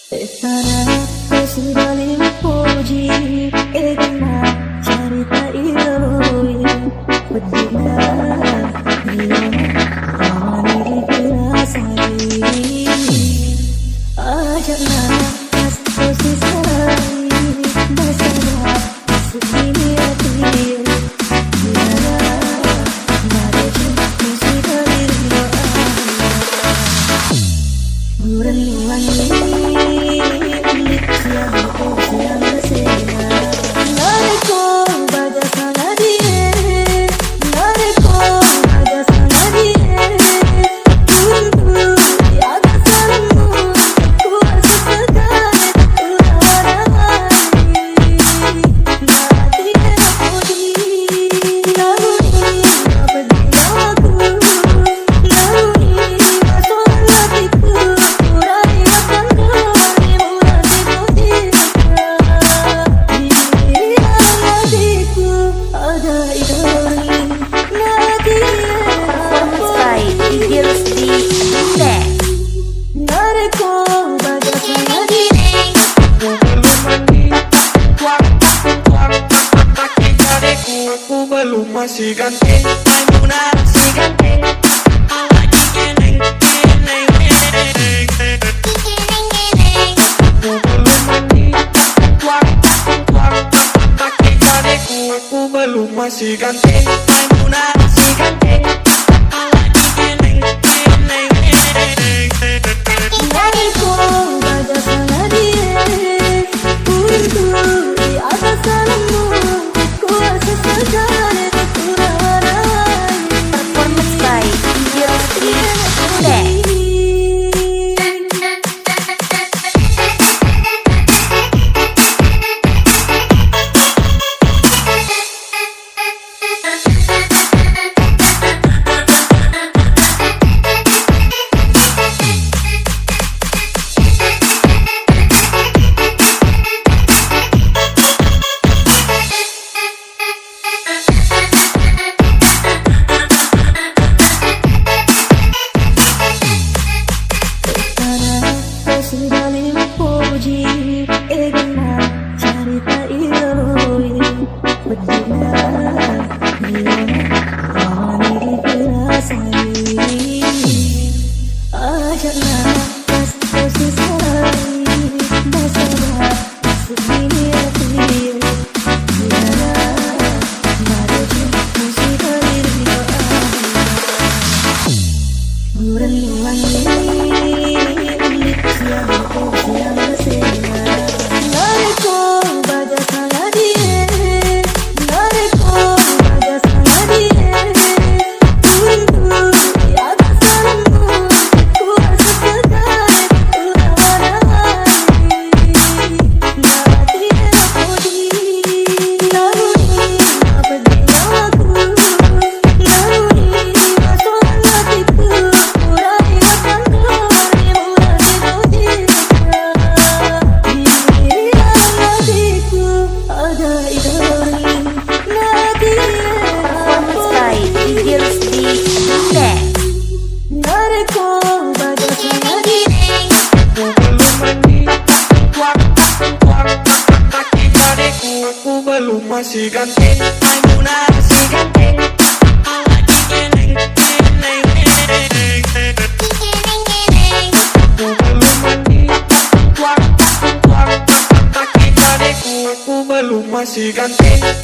Sarap sudah Mappoji, enak cerita idoloi. Bedina dia ramai dirasai. Ajaklah pas posisi sekali, masalah segini hati. Masih ganti, Maimuna masih ganti. Lagi keneng, keneng, keneng. Aku belum mandi, tuak, tuak, pakai kadeku. Aku belum masih ganti, Maimuna masih ganti. Lagi keneng, keneng, keneng. Dariku baca salah dia, untuk di atas salahmu, kuasa segala. Sudah Mappoji, enak cerita idoloi. Bedina dia ramai dirasai. Ajaklah pas posisi sekali, masalah segini hati. Masih ganti, Maimuna masih ganti. Lagi keneng, keneng, keneng. Aku belum mandi, tuak, tuak, pakai kadeku. Aku belum masih ganti.